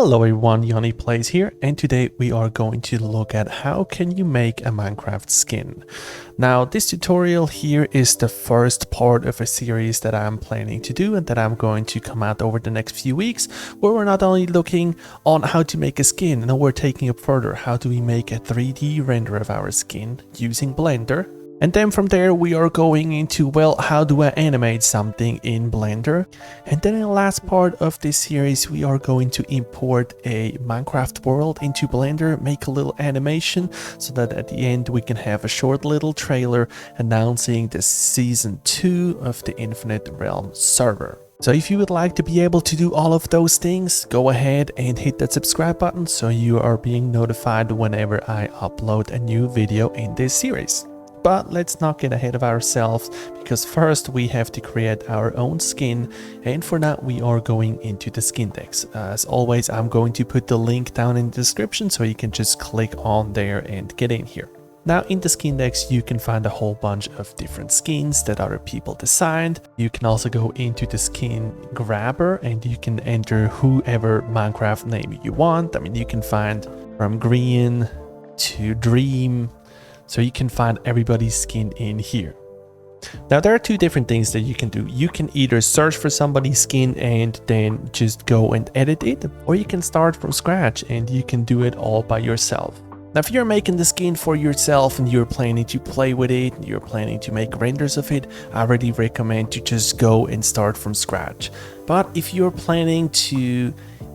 Hello everyone, Yanni Plays here, and today we are going to look at how can you make a Minecraft skin. Now this tutorial here is the first part of a series that I'm planning to do and that I'm going to come out over the next few weeks, where we're not only looking on how to make a skin, now we're taking it further. How do we make a 3D render of our skin using Blender? And then from there we are going into, well, how do I animate something in Blender? And then in the last part of this series we are going to import a Minecraft world into Blender, make a little animation so that at the end we can have a short little trailer announcing the season 2 of the Infinite Realm server. So if you would like to be able to do all of those things, go ahead and hit that subscribe button so you are being notified whenever I upload a new video in this series. But let's not get ahead of ourselves, because first we have to create our own skin, and for that we are going into the Skindex. As always, I'm going to put the link down in the description so you can just click on there and get in here. Now in the Skindex you can find a whole bunch of different skins that other people designed. You can also go into the skin grabber and you can enter whoever Minecraft name you want. I mean, you can find from green to dream. So you can find everybody's skin in here. Now there are two different things that you can do. You can either search for somebody's skin and then just go and edit it, or you can start from scratch and you can do it all by yourself. Now if you're making the skin for yourself and you're planning to play with it, you're planning to make renders of it, I really recommend to just go and start from scratch. But if you're planning to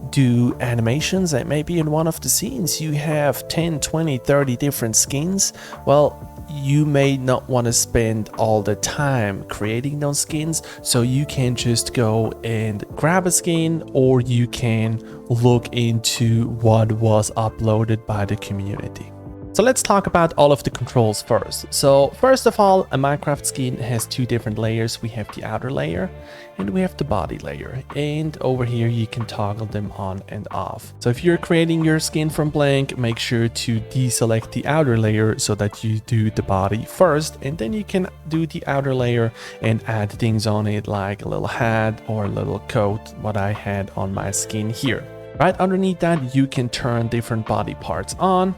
do animations and maybe in one of the scenes you have 10, 20, 30 different skins, well, you may not want to spend all the time creating those skins, so you can just go and grab a skin, or you can look into what was uploaded by the community. So let's talk about all of the controls first. So first of all, a Minecraft skin has two different layers. We have the outer layer and we have the body layer. And over here you can toggle them on and off. So if you're creating your skin from blank, make sure to deselect the outer layer so that you do the body first, and then you can do the outer layer and add things on it like a little hat or a little coat, what I had on my skin here. Right underneath that you can turn different body parts on.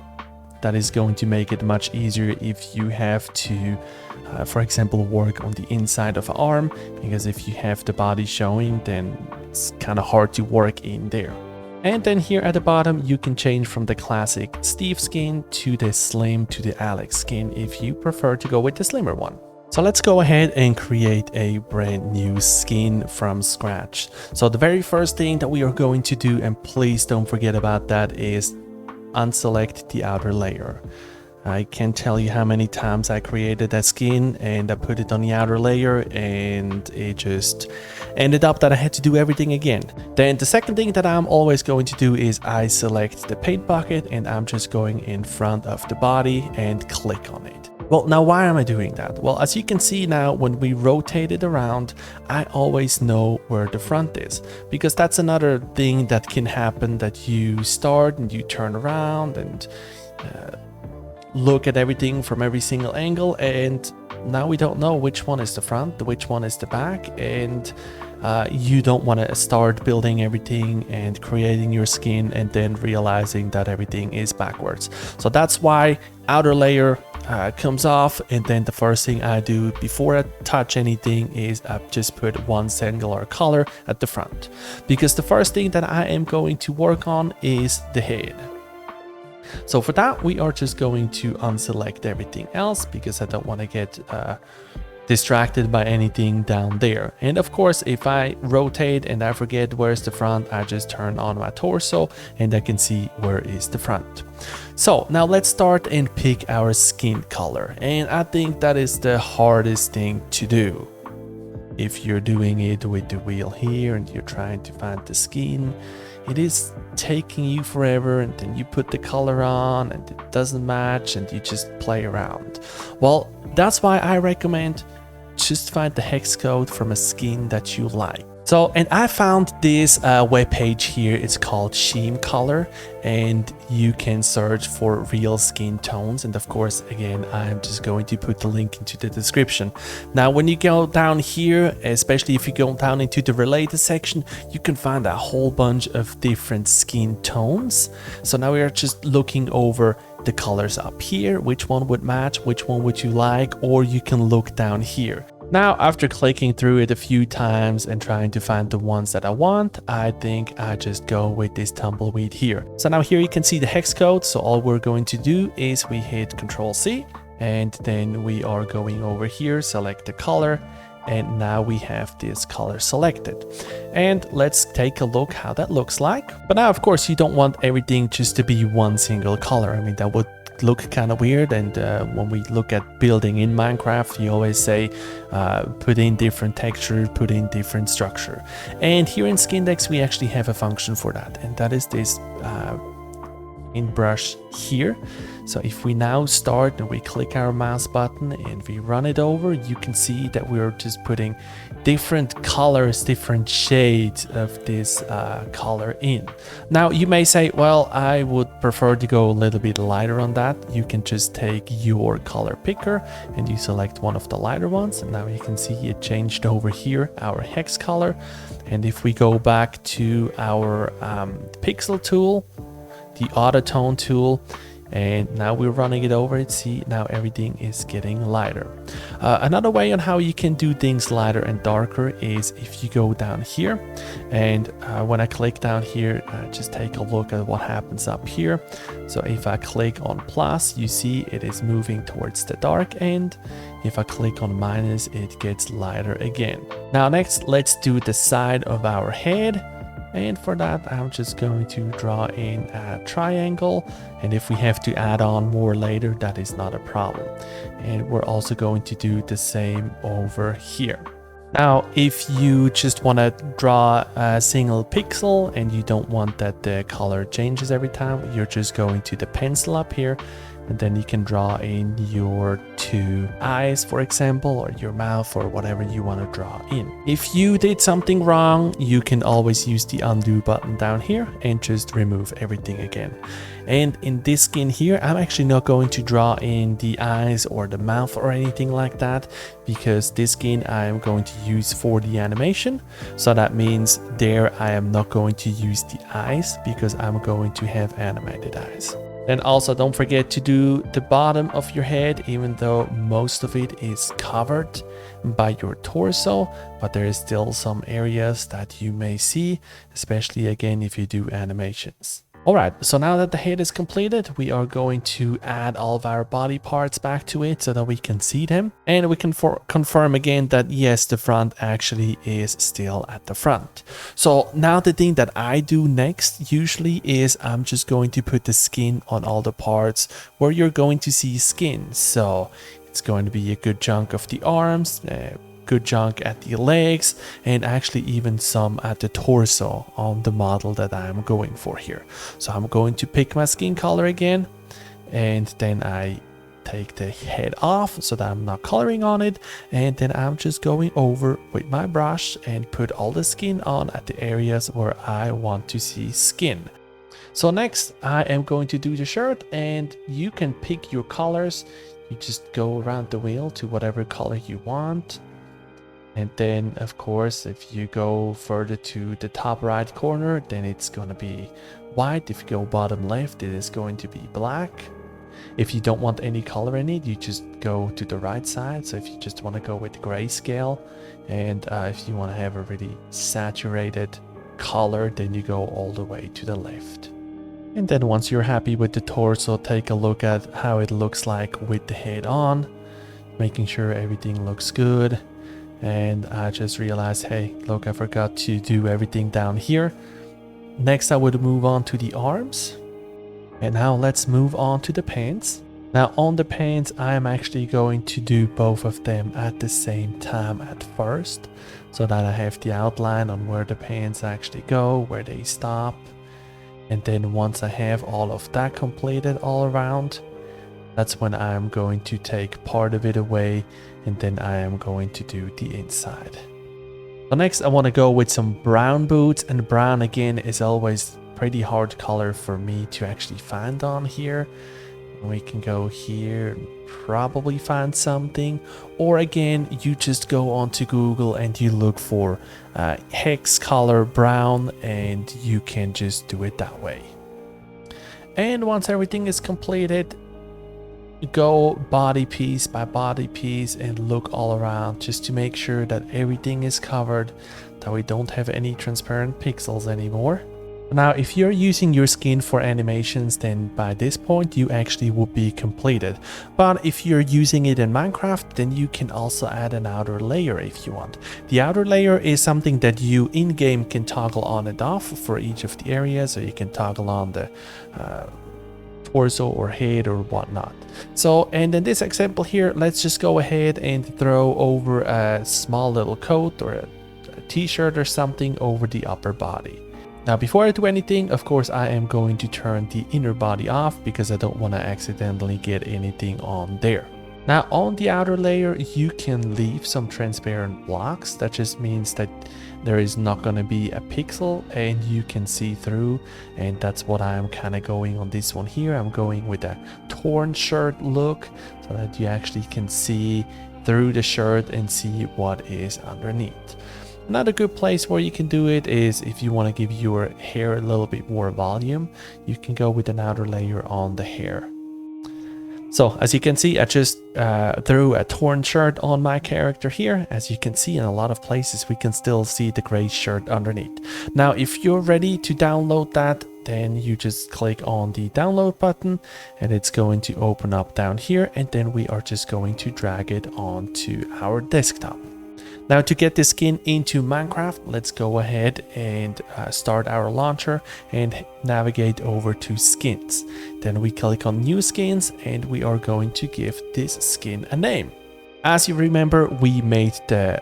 That is going to make it much easier if you have to, for example, work on the inside of an arm, because if you have the body showing, then it's kind of hard to work in there. And then here at the bottom, you can change from the classic Steve skin to the slim to the Alex skin if you prefer to go with the slimmer one. So let's go ahead and create a brand new skin from scratch. So the very first thing that we are going to do, and please don't forget about that, is unselect the outer layer. I can't tell you how many times I created that skin and I put it on the outer layer and it just ended up that I had to do everything again. Then the second thing that I'm always going to do is I select the paint bucket and I'm just going in front of the body and click on it. Well, now why am I doing that? Well, as you can see now, when we rotate it around, I always know where the front is, because that's another thing that can happen, that you start and you turn around and look at everything from every single angle, and now we don't know which one is the front, which one is the back, and you don't want to start building everything and creating your skin and then realizing that everything is backwards. So that's why outer layer comes off, and then the first thing I do before I touch anything is I just put one singular color at the front, because the first thing that I am going to work on is the head. So for that we are just going to unselect everything else, because I don't want to get distracted by anything down there. And of course, if I rotate and I forget where's the front, I just turn on my torso and I can see where is the front. So now let's start and pick our skin color, and I think that is the hardest thing to do. If you're doing it with the wheel here and you're trying to find the skin, it is taking you forever, and then you put the color on and it doesn't match and you just play around. Well, that's why I recommend just find the hex code from a skin that you like. So, and I found this web page here. It's called Sheen Color, and you can search for real skin tones. And of course, again, I'm just going to put the link into the description. Now, when you go down here, especially if you go down into the related section, you can find a whole bunch of different skin tones. So now we are just looking over the colors up here, which one would match, which one would you like, or you can look down here. Now, after clicking through it a few times and trying to find the ones that I want, I think I just go with this tumbleweed here. So now here you can see the hex code. So all we're going to do is we hit Control C, and then we are going over here, select the color, and now we have this color selected. And let's take a look how that looks like. But now, of course, you don't want everything just to be one single color. I mean, that would look kind of weird. And when we look at building in Minecraft, you always say put in different texture, put in different structure. And here in Skindex we actually have a function for that, and that is this in brush here. So if we now start and we click our mouse button and we run it over, you can see that we're just putting different colors, different shades of this color in. Now you may say, well, I would prefer to go a little bit lighter on that. You can just take your color picker and you select one of the lighter ones, and now you can see it changed over here, our hex color. And if we go back to our pixel tool, the auto tone tool, and now we're running it over it, see, now everything is getting lighter. Another way on how you can do things lighter and darker is if you go down here, and when I click down here, just take a look at what happens up here. So if I click on plus, you see it is moving towards the dark end. If I click on minus, it gets lighter again. Now next, let's do the side of our head. And for that, I'm just going to draw in a triangle. And if we have to add on more later, that is not a problem. And we're also going to do the same over here. Now, if you just want to draw a single pixel and you don't want that the color changes every time, you're just going to the pencil up here, and then you can draw in your two eyes, for example, or your mouth, or whatever you want to draw in. If you did something wrong, you can always use the undo button down here and just remove everything again. And in this skin here, I'm actually not going to draw in the eyes or the mouth or anything like that, because this skin I am going to use for the animation. So that means there I am not going to use the eyes, because I'm going to have animated eyes. And also don't forget to do the bottom of your head, even though most of it is covered by your torso, but there is still some areas that you may see, especially again if you do animations. Alright, so now that the head is completed, we are going to add all of our body parts back to it so that we can see them. And we can confirm again that yes, the front actually is still at the front. So now the thing that I do next usually is I'm just going to put the skin on all the parts where you're going to see skin. So it's going to be a good chunk of the arms, good chunk at the legs, and actually even some at the torso on the model that I'm going for here. So I'm going to pick my skin color again, and then I take the head off so that I'm not coloring on it, and then I'm just going over with my brush and put all the skin on at the areas where I want to see skin. So next I am going to do the shirt, and you can pick your colors. You just go around the wheel to whatever color you want. And then, of course, if you go further to the top right corner, then it's going to be white. If you go bottom left, it is going to be black. If you don't want any color in it, you just go to the right side. So if you just want to go with grayscale, and if you want to have a really saturated color, then you go all the way to the left. And then once you're happy with the torso, take a look at how it looks like with the head on, making sure everything looks good. And I just realized, hey, look, I forgot to do everything down here. Next, I would move on to the arms. And now let's move on to the pants. Now on the pants, I am actually going to do both of them at the same time at first, so that I have the outline on where the pants actually go, where they stop. And then once I have all of that completed all around, that's when I'm going to take part of it away, and then I am going to do the inside. So So next I want to go with some brown boots, and brown again is always pretty hard color for me to actually find on here. We can go here and probably find something, or again you just go onto Google and you look for hex color brown and you can just do it that way. And once everything is completed, go body piece by body piece and look all around just to make sure that everything is covered, that we don't have any transparent pixels anymore. Now if you're using your skin for animations, then by this point you actually would be completed. But if you're using it in Minecraft, then you can also add an outer layer if you want. The outer layer is something that you in-game can toggle on and off for each of the areas, so you can toggle on the torso or head or whatnot. So, and in this example here, let's just go ahead and throw over a small little coat or a t-shirt or something over the upper body. Now before I do anything, of course I am going to turn the inner body off because I don't want to accidentally get anything on there. Now on the outer layer you can leave some transparent blocks. That just means that there is not going to be a pixel and you can see through, and that's what I'm kind of going on this one here. I'm going with a torn shirt look so that you actually can see through the shirt and see what is underneath. Another good place where you can do it is if you want to give your hair a little bit more volume, you can go with an outer layer on the hair. So as you can see, I just threw a torn shirt on my character here. As you can see, in a lot of places we can still see the gray shirt underneath. Now if you're ready to download that, then you just click on the download button and it's going to open up down here, and then we are just going to drag it onto our desktop. Now to get this skin into Minecraft, let's go ahead and start our launcher and navigate over to skins. Then we click on new skins and we are going to give this skin a name. As you remember, we made the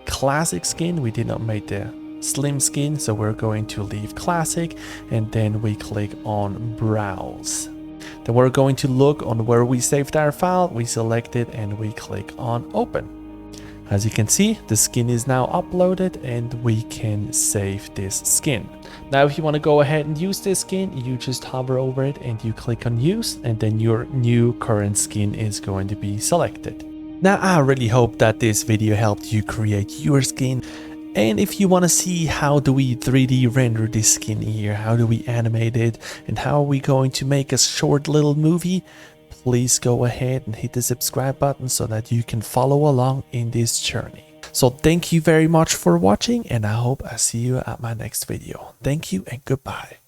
classic skin, we did not make the slim skin, so we're going to leave classic and then we click on browse. Then we're going to look on where we saved our file, we select it and we click on open. As you can see, the skin is now uploaded and we can save this skin. Now if you want to go ahead and use this skin, you just hover over it and you click on use, and then your new current skin is going to be selected. Now I really hope that this video helped you create your skin. And if you want to see how do we 3D render this skin here, how do we animate it, and how are we going to make a short little movie, please go ahead and hit the subscribe button so that you can follow along in this journey. So thank you very much for watching, and I hope I see you at my next video. Thank you and goodbye.